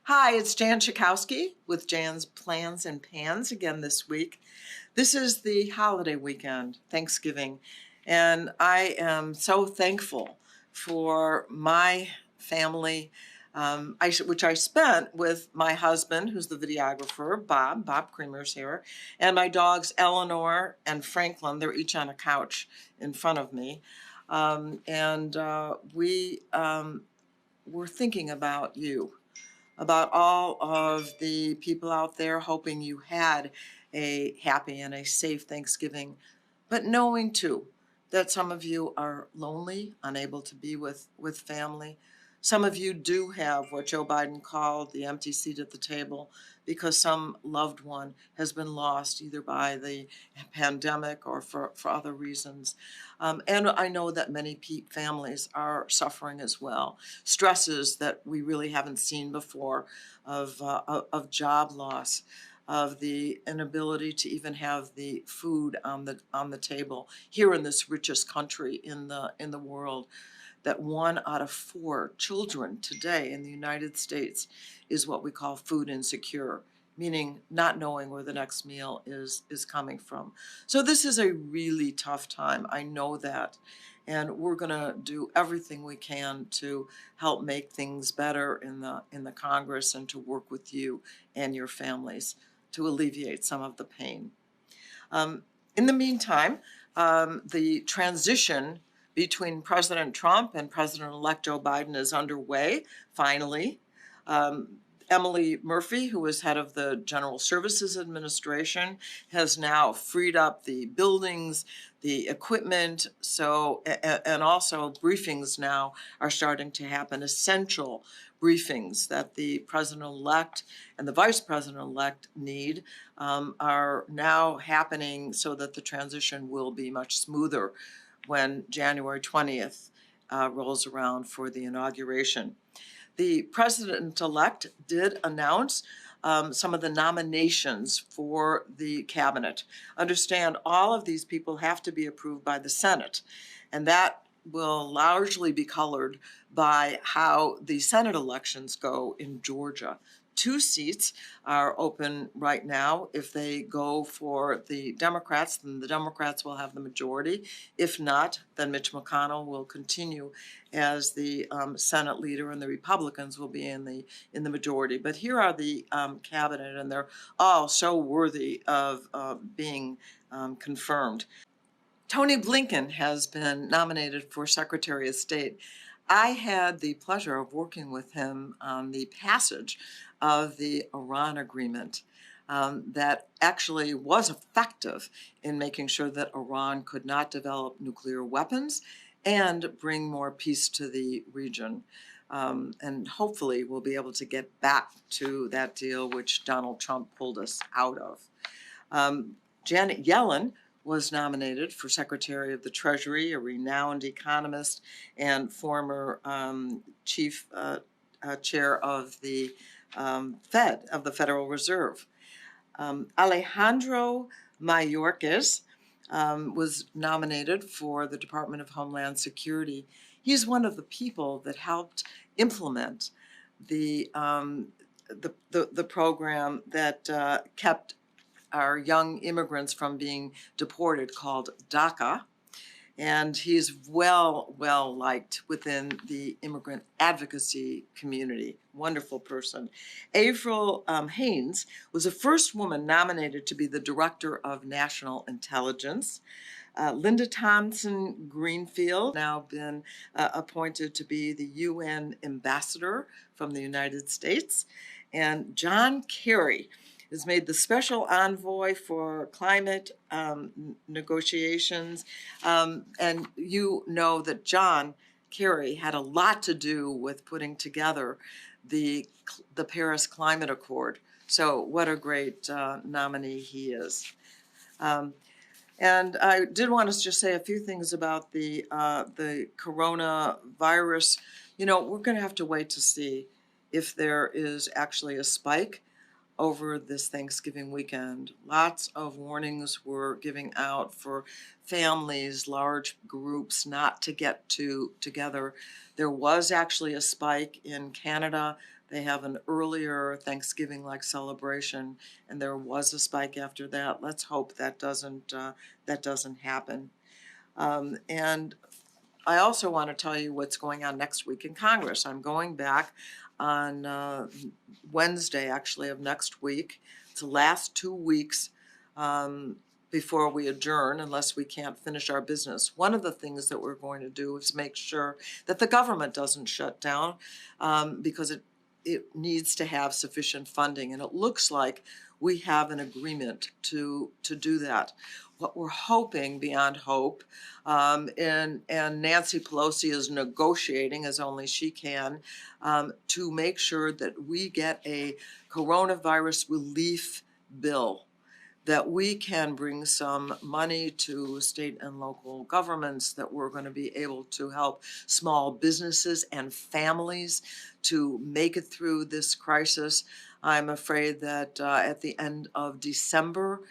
Hi, it's Jan Schakowsky with Jan's Plans and Pans again this week. This is the holiday weekend, Thanksgiving, and I am so thankful for my family, which I spent with my husband, who's the videographer, Bob Creamer's here, and my dogs, Eleanor and Franklin. They're each on a couch in front of me. We were thinking about you, about all of the people out there, hoping you had a happy and a safe Thanksgiving, but knowing too that some of you are lonely, unable to be with family. Some of you do have what Joe Biden called the empty seat at the table because some loved one has been lost either by the pandemic or for other reasons. And I know that many families are suffering as well. Stresses that we really haven't seen before of job loss, of the inability to even have the food on the table here in this richest country in the world. That 1 out of 4 children today in the United States is what we call food insecure, meaning not knowing where the next meal is coming from. So this is a really tough time. I know that. And we're going to do everything we can to help make things better in the Congress and to work with you and your families to alleviate some of the pain. In the meantime, the transition between President Trump and President-elect Joe Biden is underway, finally. Emily Murphy, who was head of the General Services Administration, has now freed up the buildings, the equipment, and also briefings now are starting to happen, essential briefings that the president-elect and the vice president-elect need are now happening so that the transition will be much smoother when January 20th rolls around for the inauguration. The president-elect did announce some of the nominations for the cabinet. Understand, all of these people have to be approved by the Senate, and that will largely be colored by how the Senate elections go in Georgia. 2 seats are open right now. If they go for the Democrats, then the Democrats will have the majority. If not, then Mitch McConnell will continue as the Senate leader, and the Republicans will be in the majority. But here are the cabinet, and they're all so worthy of being confirmed. Tony Blinken has been nominated for Secretary of State. I had the pleasure of working with him on the passage of the Iran agreement that actually was effective in making sure that Iran could not develop nuclear weapons and bring more peace to the region. And hopefully we'll be able to get back to that deal which Donald Trump pulled us out of. Janet Yellen was nominated for Secretary of the Treasury, a renowned economist and former chief chair of the Fed, of the Federal Reserve. Alejandro Mayorkas was nominated for the Department of Homeland Security. He's one of the people that helped implement the program that kept our young immigrants from being deported, called DACA. And he's well liked within the immigrant advocacy community. Wonderful person. Avril Haines was the first woman nominated to be the Director of National Intelligence. Linda Thompson Greenfield, now been appointed to be the UN ambassador from the United States. And John Kerry is made the special envoy for climate negotiations. And you know that John Kerry had a lot to do with putting together the Paris Climate Accord. So what a great nominee he is. And I did want to just say a few things about the coronavirus. You know, we're going to have to wait to see if there is actually a spike over this Thanksgiving weekend. Lots of warnings were giving out for families, large groups not to get together. There was actually a spike in Canada they have an earlier Thanksgiving-like celebration, and there was a spike after that. Let's hope that doesn't happen. And I also want to tell you what's going on next week in Congress. I'm going back on Wednesday, actually, of next week. It's the last 2 weeks um, before we adjourn, unless we can't finish our business. One of the things that we're going to do is make sure that the government doesn't shut down because it needs to have sufficient funding. And it looks like we have an agreement to do that. What we're hoping beyond hope, and Nancy Pelosi is negotiating as only she can to make sure that we get a coronavirus relief bill, that we can bring some money to state and local governments, that we're going to be able to help small businesses and families to make it through this crisis. I'm afraid that at the end of December,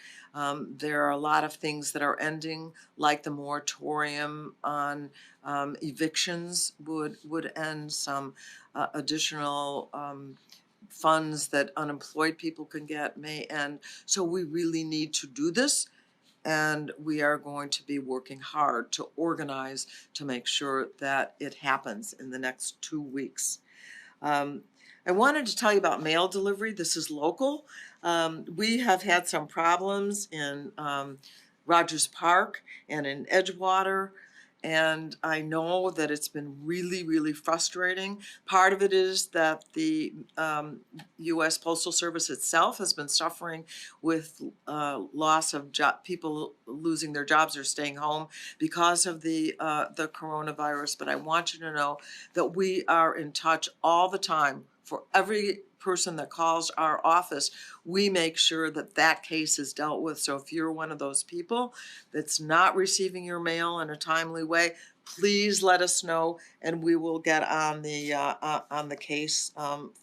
there are a lot of things that are ending, like the moratorium on evictions would end, some additional funds that unemployed people can get may end. So we really need to do this, and we are going to be working hard to organize to make sure that it happens in the next 2 weeks. I wanted to tell you about mail delivery. This is local. We have had some problems in Rogers Park and in Edgewater, and I know that it's been really, really frustrating. Part of it is that the U.S. Postal Service itself has been suffering with loss of people losing their jobs or staying home because of the coronavirus. But I want you to know that we are in touch all the time. For every person that calls our office, we make sure that that case is dealt with. So if you're one of those people that's not receiving your mail in a timely way, please let us know, and we will get on the case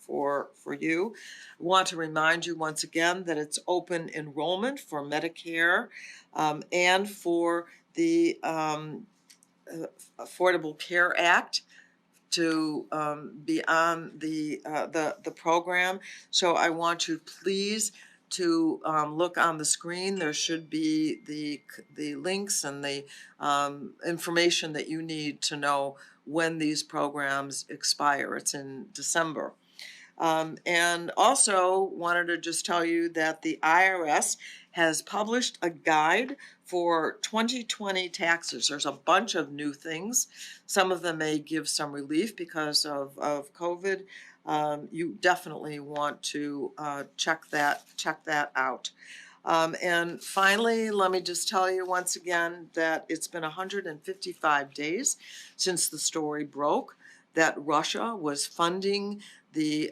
for you. I want to remind you once again that it's open enrollment for Medicare and for the Affordable Care Act to be on the program. So I want you please to look on the screen. There should be the links and the information that you need to know when these programs expire. It's in December. And also wanted to just tell you that the IRS has published a guide for 2020 taxes. There's a bunch of new things. Some of them may give some relief because of COVID. You definitely want to check that out. And finally, let me just tell you once again that it's been 155 days since the story broke that Russia was funding the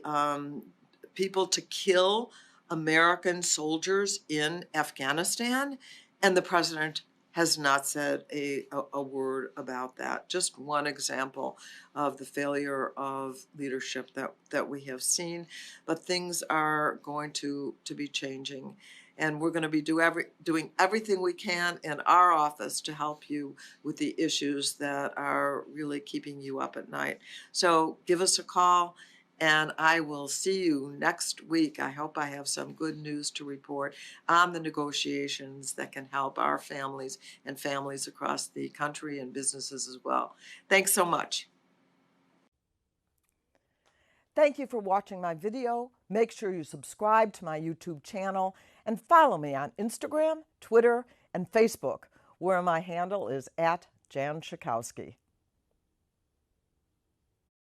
people to kill American soldiers in Afghanistan, and the president has not said a word about that. Just one example of the failure of leadership that we have seen, but things are going to be changing. And we're going to be doing everything we can in our office to help you with the issues that are really keeping you up at night. So give us a call, and I will see you next week. I hope I have some good news to report on the negotiations that can help our families and families across the country and businesses as well. Thanks so much. Thank you for watching my video. Make sure you subscribe to my YouTube channel and follow me on Instagram, Twitter, and Facebook, where my handle is @Jan Schakowsky.